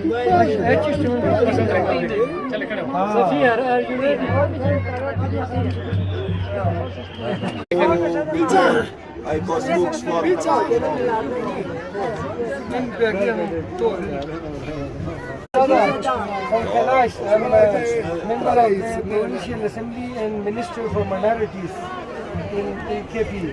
I got books for from Kalash. I'm a member of the Provincial Assembly and Minister for Minorities in KP.